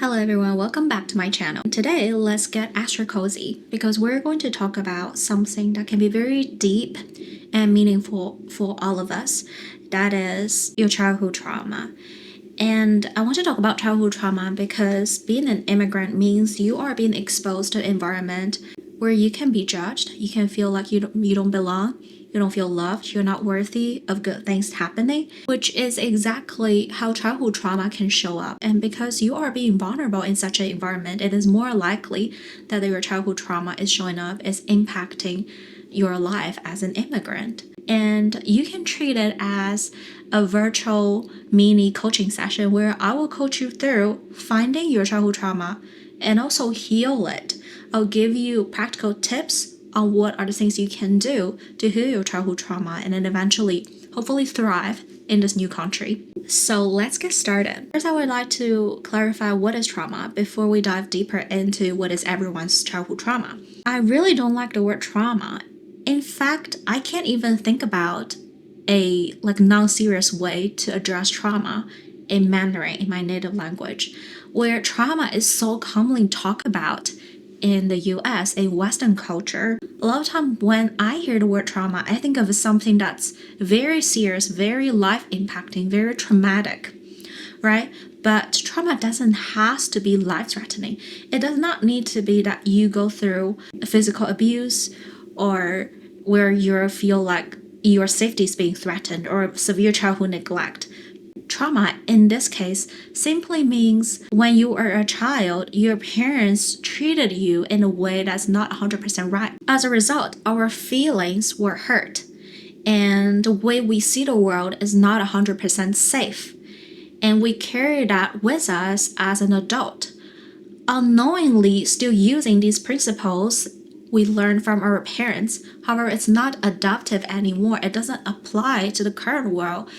Hello everyone, welcome back to my channel. Today, let's get extra cozy because we're going to talk about something that can be very deep and meaningful for all of us. That is your childhood trauma. And I want to talk about childhood trauma because being an immigrant means you are being exposed to an environment where you can be judged, you can feel like you don't belong, you don't feel loved, you're not worthy of good things happening, which is exactly how childhood trauma can show up. And because you are being vulnerable in such an environment, it is more likely that your childhood trauma is showing up, is impacting your life as an immigrant. And you can treat it as a virtual mini coaching session where I will coach you through finding your childhood trauma and also heal it. I'll give you practical tips on what are the things you can do to heal your childhood trauma and then eventually, hopefully, thrive in this new country. So let's get started. First, I would like to clarify what is trauma before we dive deeper into what is everyone's childhood trauma. I really don't like the word trauma. In fact, I can't even think about a non-serious way to address trauma in Mandarin, in my native language, where trauma is so commonly talked about in the US, in Western culture. A lot of time when I hear the word trauma, I think of something that's very serious, very life-impacting, very traumatic, right? But trauma doesn't have to be life-threatening. It does not need to be that you go through physical abuse or where you feel like your safety is being threatened or severe childhood neglect. Trauma, in this case, simply means when you are a child, your parents treated you in a way that's not 100% right. As a result, our feelings were hurt, and the way we see the world is not 100% safe. And we carry that with us as an adult, unknowingly still using these principles we learn from our parents. However, it's not adaptive anymore. It doesn't apply to the current world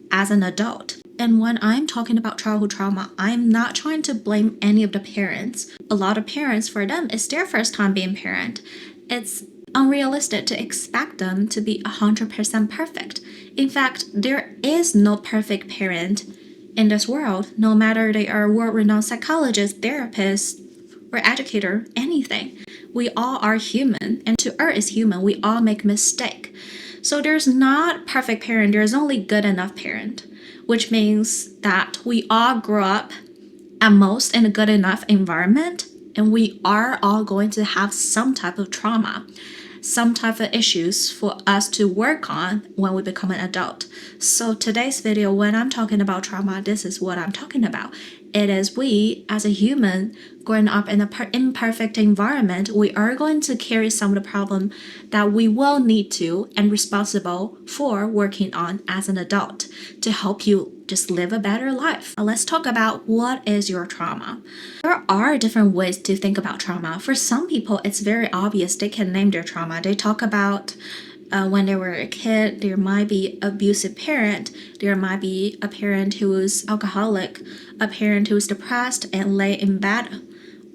as an adult. And when I'm talking about childhood trauma, I'm not trying to blame any of the parents. A lot of parents, for them, it's their first time being parent. It's unrealistic to expect them to be 100% perfect. In fact, there is no perfect parent in this world, no matter they are world-renowned psychologists, therapists, or educator, anything. We all are human, and to err is human. We all make mistakes. So there's not perfect parent, there's only good enough parent, which means that we all grow up at most in a good enough environment, and we are all going to have some type of trauma, some type of issues for us to work on when we become an adult. So today's video, when I'm talking about trauma, this is what I'm talking about. It is we, as a human, growing up in an imperfect environment, we are going to carry some of the problem that we will need to and responsible for working on as an adult to help you just live a better life. Now let's talk about what is your trauma. There are different ways to think about trauma. For some people, it's very obvious. They can name their trauma. They talk about when they were a kid, there might be abusive parent, there might be a parent who is alcoholic, a parent who is depressed and lay in bed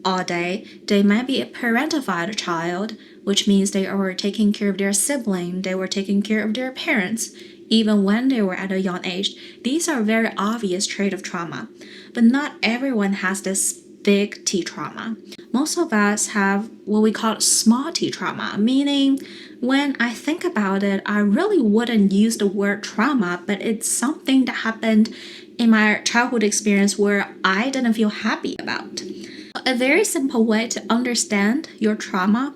all day. They might be a parentified child, which means they were taking care of their sibling, they were taking care of their parents, even when they were at a young age. These are very obvious traits of trauma, but not everyone has this big T trauma. Most of us have what we call small T trauma, meaning when I think about it, I really wouldn't use the word trauma, but it's something that happened in my childhood experience where I didn't feel happy about. A very simple way to understand your trauma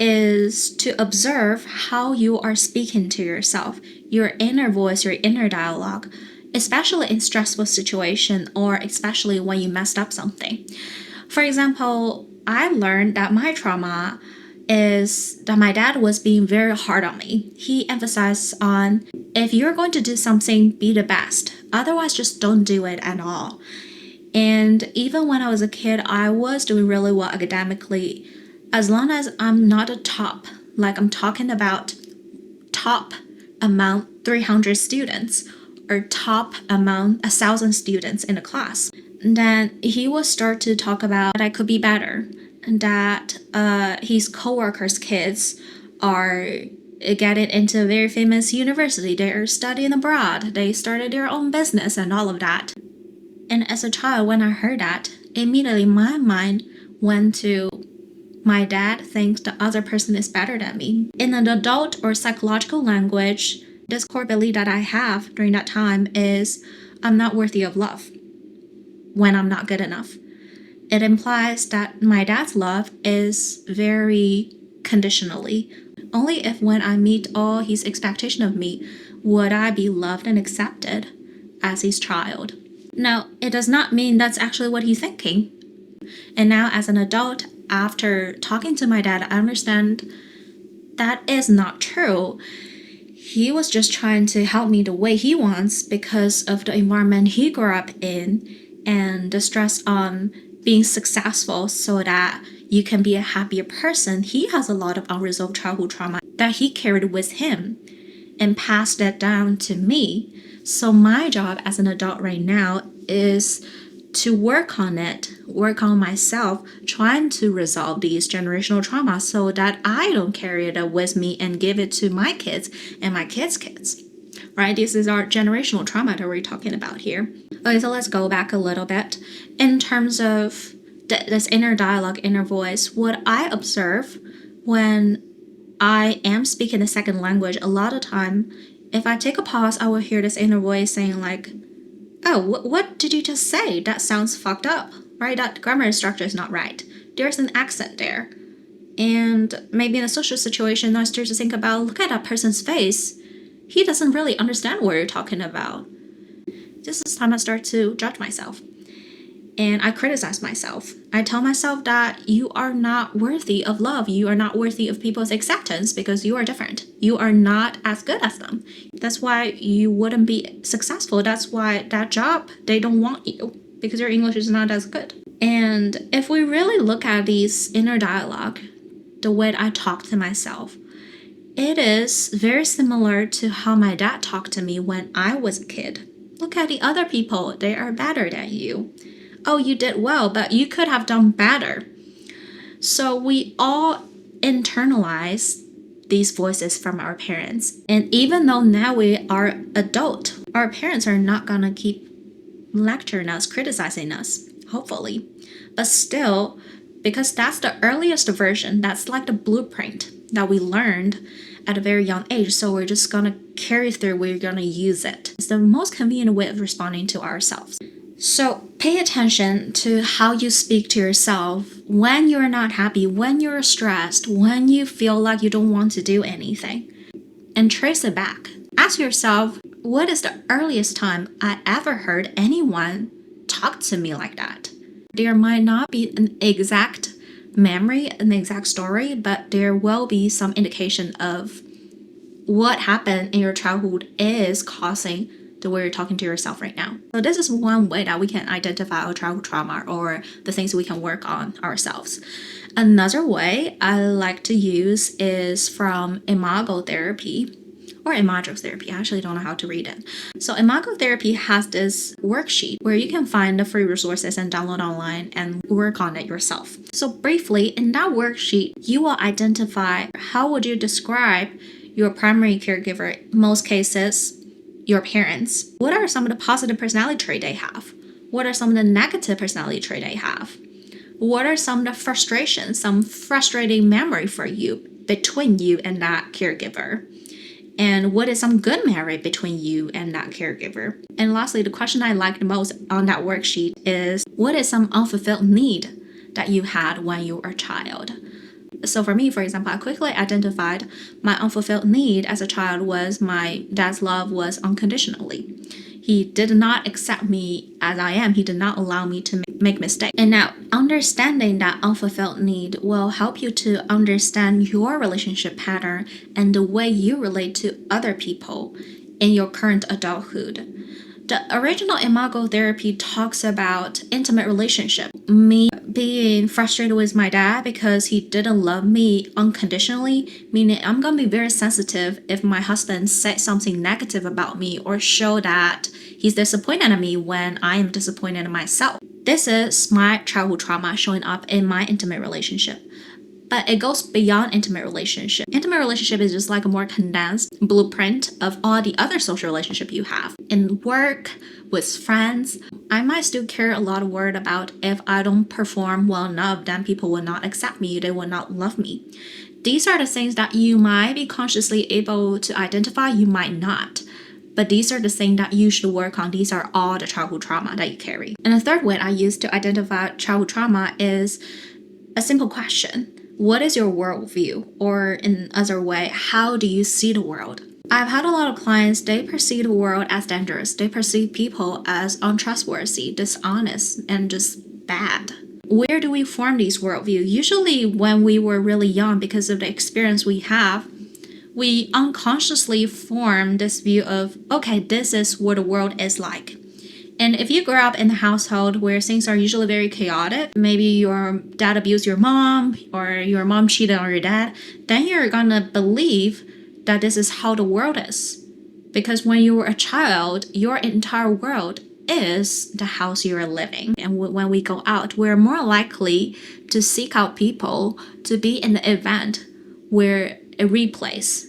is to observe how you are speaking to yourself, your inner voice, your inner dialogue, especially in stressful situation or especially when you messed up something. For example, I learned that my trauma is that my dad was being very hard on me. He emphasized on, if you're going to do something, be the best. Otherwise, just don't do it at all. And even when I was a kid, I was doing really well academically. As long as I'm not a top, like I'm talking about top among 300 students or top among 1,000 students in a class, then he would start to talk about that I could be better, that his co-workers' kids are getting into a very famous university, they're studying abroad, they started their own business and all of that. And as a child, when I heard that, immediately my mind went to my dad thinks the other person is better than me. In an adult or psychological language, this core belief that I have during that time is I'm not worthy of love when I'm not good enough. It implies that my dad's love is very conditionally. Only if when I meet all his expectation of me would I be loved and accepted as his child. Now, it does not mean that's actually what he's thinking. And now as an adult, after talking to my dad, I understand that is not true. He was just trying to help me the way he wants because of the environment he grew up in and the stress on being successful so that you can be a happier person. He has a lot of unresolved childhood trauma that he carried with him and passed that down to me. So my job as an adult right now is to work on it, work on myself, trying to resolve these generational traumas so that I don't carry it with me and give it to my kids and my kids' kids. Right? This is our generational trauma that we're talking about here. Okay, so let's go back a little bit. In terms of this inner dialogue, inner voice, what I observe when I am speaking a second language, a lot of time, if I take a pause, I will hear this inner voice saying like, oh, what did you just say? That sounds fucked up, right? That grammar structure is not right. There's an accent there. And maybe in a social situation, I start to think about, look at that person's face. He doesn't really understand what you're talking about. This is time I start to judge myself. And I criticize myself. I tell myself that you are not worthy of love. You are not worthy of people's acceptance because you are different. You are not as good as them. That's why you wouldn't be successful. That's why that job, they don't want you because your English is not as good. And if we really look at these inner dialogue, the way I talk to myself, it is very similar to how my dad talked to me when I was a kid. Look at the other people. They are better than you. Oh, you did well, but you could have done better. So we all internalize these voices from our parents. And even though now we are adult, our parents are not going to keep lecturing us, criticizing us, hopefully. But still, because that's the earliest version, that's like the blueprint that we learned at a very young age. So we're just going to carry through, we're going to use it. It's the most convenient way of responding to ourselves. So pay attention to how you speak to yourself when you're not happy, when you're stressed, when you feel like you don't want to do anything. And trace it back. Ask yourself, what is the earliest time I ever heard anyone talk to me like that? There might not be an exact memory, an exact story, but there will be some indication of what happened in your childhood is causing the way you're talking to yourself right now. So this is one way that we can identify our childhood trauma or the things we can work on ourselves. Another way I like to use is from imagotherapy or imagotherapy. I actually don't know how to read it. So imagotherapy has this worksheet where you can find the free resources and download online and work on it yourself. So briefly, in that worksheet, you will identify how would you describe your primary caregiver, in most cases, your parents. What are some of the positive personality traits they have? What are some of the negative personality traits they have? What are some of the frustrations, some frustrating memory for you between you and that caregiver? And what is some good memory between you and that caregiver? And lastly, the question I liked most on that worksheet is, what is some unfulfilled need that you had when you were a child? So for me, for example, I quickly identified my unfulfilled need as a child was my dad's love was unconditionally. He did not accept me as I am. He did not allow me to make mistakes. And now, understanding that unfulfilled need will help you to understand your relationship pattern and the way you relate to other people in your current adulthood. The original imagotherapy talks about intimate relationship. Me being frustrated with my dad because he didn't love me unconditionally, meaning I'm going to be very sensitive if my husband said something negative about me or show that he's disappointed in me when I am disappointed in myself. This is my childhood trauma showing up in my intimate relationship. But it goes beyond intimate relationship. Intimate relationship is just like a more condensed blueprint of all the other social relationship you have. In work, with friends, I might still care a lot of word about if I don't perform well enough, then people will not accept me, they will not love me. These are the things that you might be consciously able to identify, you might not. But these are the things that you should work on. These are all the childhood trauma that you carry. And the third way I use to identify childhood trauma is a simple question. What is your worldview? Or in other way, how do you see the world? I've had a lot of clients, they perceive the world as dangerous. They perceive people as untrustworthy, dishonest, and just bad. Where do we form these worldview? Usually when we were really young, because of the experience we have, we unconsciously form this view of, okay, this is what the world is like. And if you grow up in a household where things are usually very chaotic, maybe your dad abused your mom or your mom cheated on your dad, then you're gonna believe that this is how the world is. Because when you were a child, your entire world is the house you are living. And when we go out, we're more likely to seek out people to be in the event where it replays.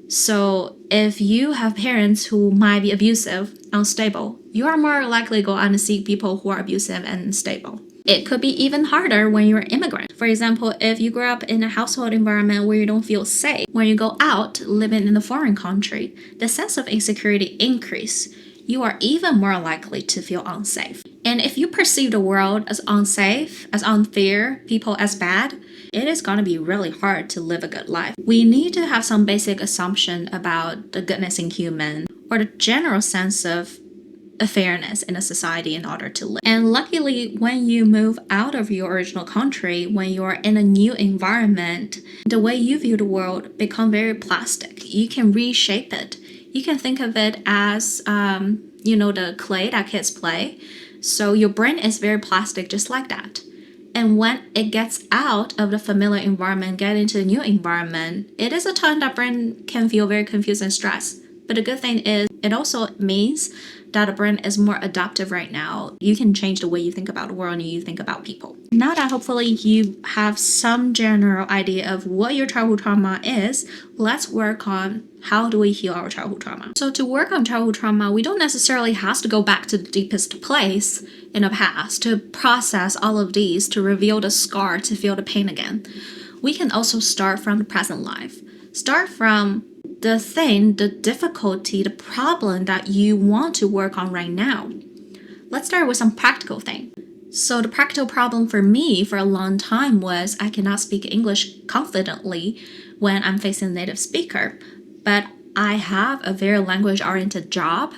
So if you have parents who might be abusive, unstable, you are more likely to go out and seek people who are abusive and unstable. It could be even harder when you're an immigrant. For example, if you grow up in a household environment where you don't feel safe, when you go out living in a foreign country, the sense of insecurity increases. You are even more likely to feel unsafe. And if you perceive the world as unsafe, as unfair, people as bad, it is going to be really hard to live a good life. We need to have some basic assumption about the goodness in human or the general sense of fairness in a society in order to live. And luckily, when you move out of your original country, when you're in a new environment, the way you view the world becomes very plastic. You can reshape it. You can think of it as, the clay that kids play. So your brain is very plastic, just like that. And when it gets out of the familiar environment, get into a new environment, it is a time that brain can feel very confused and stressed. But the good thing is, it also means that the brain is more adaptive right now. You can change the way you think about the world and you think about people. Now that hopefully you have some general idea of what your childhood trauma is, let's work on how do we heal our childhood trauma. So to work on childhood trauma, we don't necessarily have to go back to the deepest place in the past to process all of these, to reveal the scar, to feel the pain again. We can also start from the present life. Start from the thing, the difficulty, the problem that you want to work on right now. Let's start with some practical thing. So the practical problem for me for a long time was I cannot speak English confidently when I'm facing a native speaker. But I have a very language-oriented job.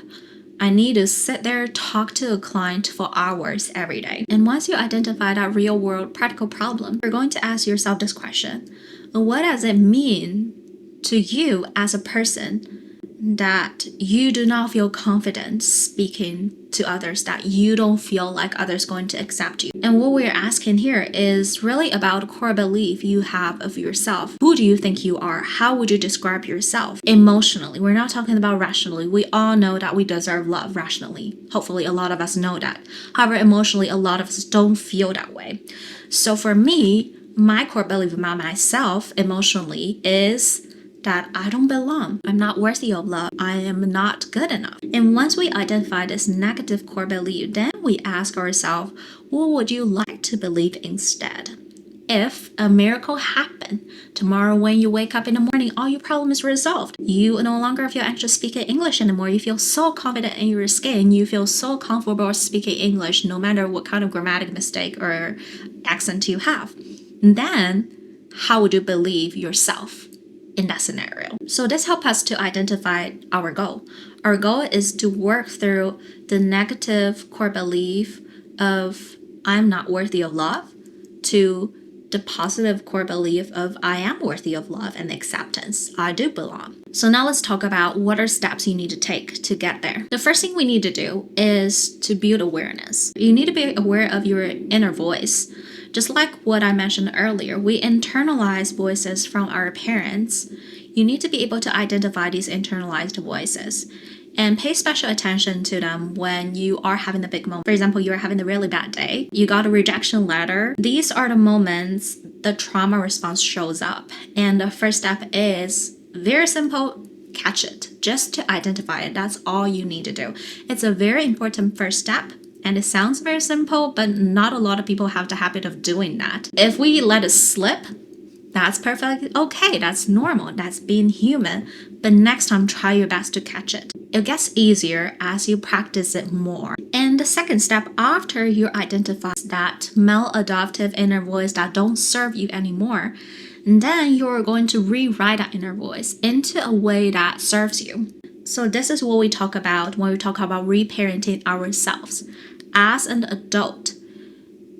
I need to sit there, talk to a client for hours every day. And once you identify that real-world practical problem, you're going to ask yourself this question. What does it mean to you as a person that you do not feel confident speaking to others, that you don't feel like others going to accept you? And what we're asking here is really about a core belief you have of yourself. Who do you think you are? How would you describe yourself emotionally? We're not talking about rationally. We all know that we deserve love rationally. Hopefully a lot of us know that. However, emotionally, a lot of us don't feel that way. So for me, my core belief about myself emotionally is that I don't belong. I'm not worthy of love. I am not good enough. And once we identify this negative core belief, then we ask ourselves, what would you like to believe instead? If a miracle happened, tomorrow when you wake up in the morning, all your problem is resolved. You no longer feel anxious speaking English anymore. You feel so confident in your skin. You feel so comfortable speaking English, no matter what kind of grammatic mistake or accent you have. And then, how would you believe yourself in that scenario? So this helps us to identify our goal. Our goal is to work through the negative core belief of I'm not worthy of love to the positive core belief of I am worthy of love and acceptance. I do belong. So now let's talk about what are steps you need to take to get there. The first thing we need to do is to build awareness. You need to be aware of your inner voice. Just like what I mentioned earlier, we internalize voices from our parents. You need to be able to identify these internalized voices. and pay special attention to them when you are having a big moment. For example, you're having a really bad day, you got a rejection letter. These are the moments the trauma response shows up. And the first step is very simple: catch it. Just to identify it. That's all you need to do. It's a very important first step. And it sounds very simple, but not a lot of people have the habit of doing that. If we let it slip, that's perfectly okay. That's normal. That's being human. But next time, try your best to catch it. It gets easier as you practice it more. And the second step, after you identify that maladaptive inner voice that don't serve you anymore, then you're going to rewrite that inner voice into a way that serves you. So this is what we talk about when we talk about reparenting ourselves. As an adult,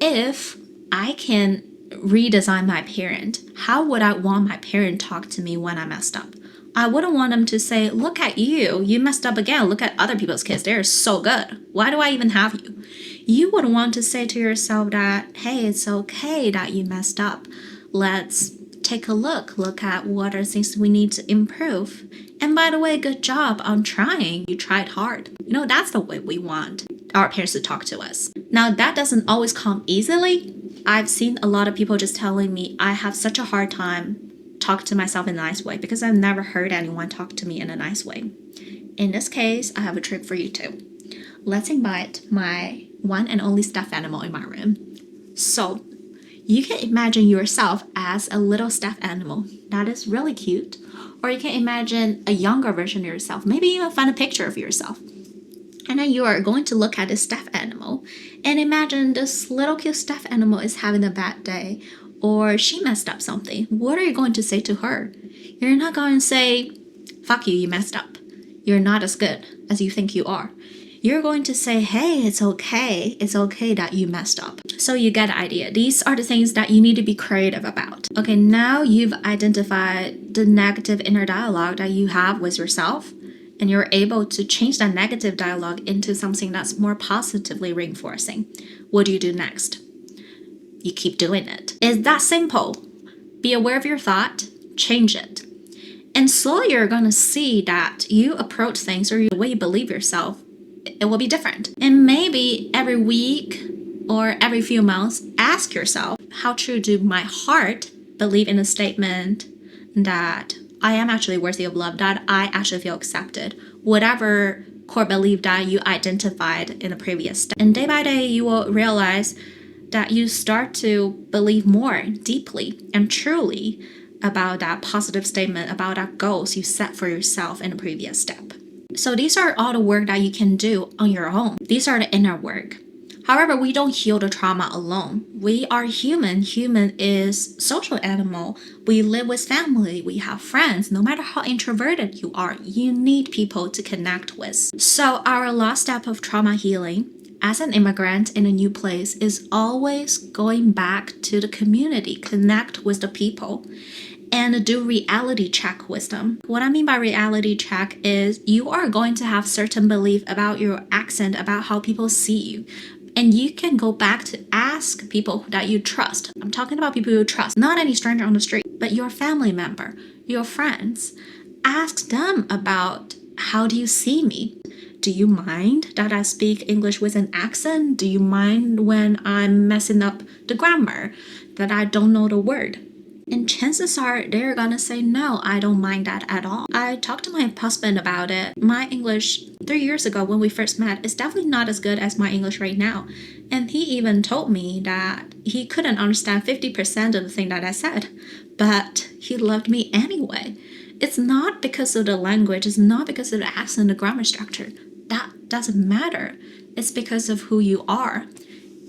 if I can redesign my parent, how would I want my parent to talk to me when I messed up? I wouldn't want them to say, look at you, you messed up again. Look at other people's kids, they're so good. Why do I even have you? You would want to say to yourself that, hey, it's okay that you messed up. Let's take a look at what are things we need to improve. And by the way, good job on trying. You tried hard. That's the way we want our parents to talk to us. Now, that doesn't always come easily. I've seen a lot of people just telling me I have such a hard time talking to myself in a nice way because I've never heard anyone talk to me in a nice way. In this case, I have a trick for you too. Let's invite my one and only stuffed animal in my room. So you can imagine yourself as a little stuffed animal that is really cute, or you can imagine a younger version of yourself. Maybe even find a picture of yourself. And then you are going to look at this stuffed animal and imagine this little cute stuffed animal is having a bad day, or she messed up something. What are you going to say to her? You're not going to say, fuck you, you messed up. You're not as good as you think you are. You're going to say, hey, it's okay. It's okay that you messed up. So you get the idea. These are the things that you need to be creative about. Okay, now you've identified the negative inner dialogue that you have with yourself, and you're able to change that negative dialogue into something that's more positively reinforcing. What do you do next? You keep doing it. It's that simple. Be aware of your thought, change it. And slowly you're going to see that you approach things, or the way you believe yourself, it will be different. And maybe every week or every few months, ask yourself, how true do my heart believe in a statement that I am actually worthy of love, that I actually feel accepted, whatever core belief that you identified in a previous step. And day by day, you will realize that you start to believe more deeply and truly about that positive statement, about that goals you set for yourself in a previous step. So these are all the work that you can do on your own. These are the inner work. However, we don't heal the trauma alone. We are human. Human is social animal. We live with family. We have friends. No matter how introverted you are, you need people to connect with. So our last step of trauma healing as an immigrant in a new place is always going back to the community, connect with the people, and do reality check with them. What I mean by reality check is you are going to have certain belief about your accent, about how people see you. And you can go back to ask people that you trust. I'm talking about people you trust, not any stranger on the street, but your family member, your friends. Ask them about, how do you see me? Do you mind that I speak English with an accent? Do you mind when I'm messing up the grammar, that I don't know the word? And chances are they're gonna say, no, I don't mind that at all. I talked to my husband about it. My English 3 years ago when we first met is definitely not as good as my English right now. And he even told me that he couldn't understand 50% of the thing that I said, but he loved me anyway. It's not because of the language, it's not because of the accent, the grammar structure. That doesn't matter. It's because of who you are.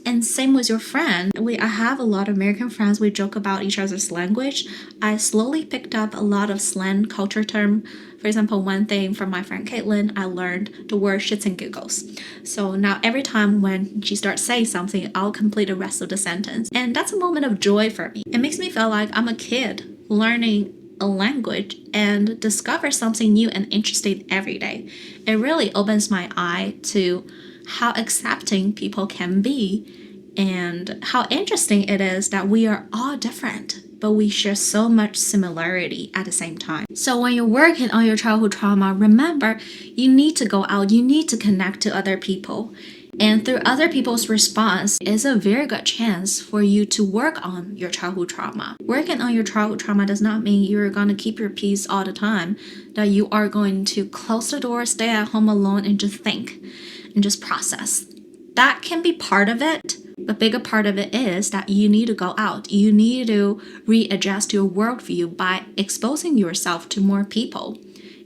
And same with your friend. I have a lot of American friends. We joke about each other's language. I slowly picked up a lot of slang culture term. For example, one thing from my friend Caitlin, I learned the word shits and giggles. So now every time when she starts saying something, I'll complete the rest of the sentence. And that's a moment of joy for me. It makes me feel like I'm a kid learning a language and discover something new and interesting every day. It really opens my eye to how accepting people can be And how interesting it is that we are all different, but we share so much similarity at the same time. So when you're working on your childhood trauma, remember, you need to go out, you need to connect to other people. And through other people's response is a very good chance for you to work on your childhood trauma. Working on your childhood trauma does not mean you're going to keep your peace all the time, that you are going to close the door, stay at home alone, and just think and just process. That can be part of it. The bigger part of it is that you need to go out. You need to readjust your worldview by exposing yourself to more people.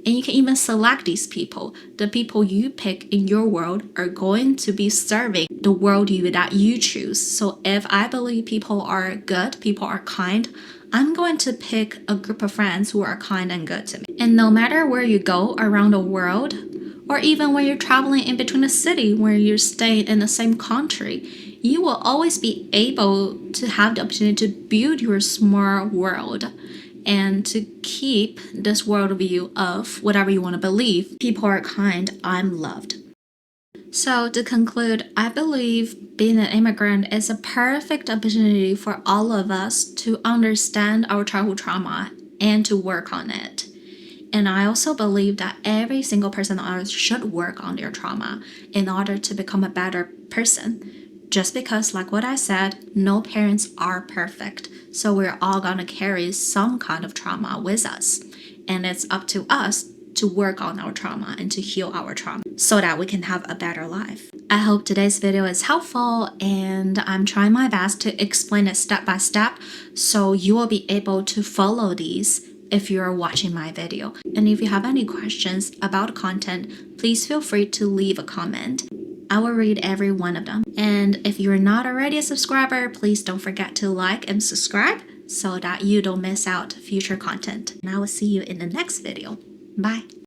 And you can even select these people. The people you pick in your world are going to be serving the worldview that you choose. So if I believe people are good, people are kind, I'm going to pick a group of friends who are kind and good to me. And no matter where you go around the world, or even when you're traveling in between a city where you're staying in the same country, you will always be able to have the opportunity to build your small world and to keep this worldview of whatever you want to believe. People are kind, I'm loved. So to conclude, I believe being an immigrant is a perfect opportunity for all of us to understand our childhood trauma and to work on it. And I also believe that every single person on earth should work on their trauma in order to become a better person. Just because, like what I said, no parents are perfect. So we're all going to carry some kind of trauma with us. And it's up to us to work on our trauma and to heal our trauma so that we can have a better life. I hope today's video is helpful, and I'm trying my best to explain it step by step so you will be able to follow these if you're watching my video. And if you have any questions about content, please feel free to leave a comment. I will read every one of them. And if you're not already a subscriber, please don't forget to like and subscribe so that you don't miss out future content. And I will see you in the next video. Bye.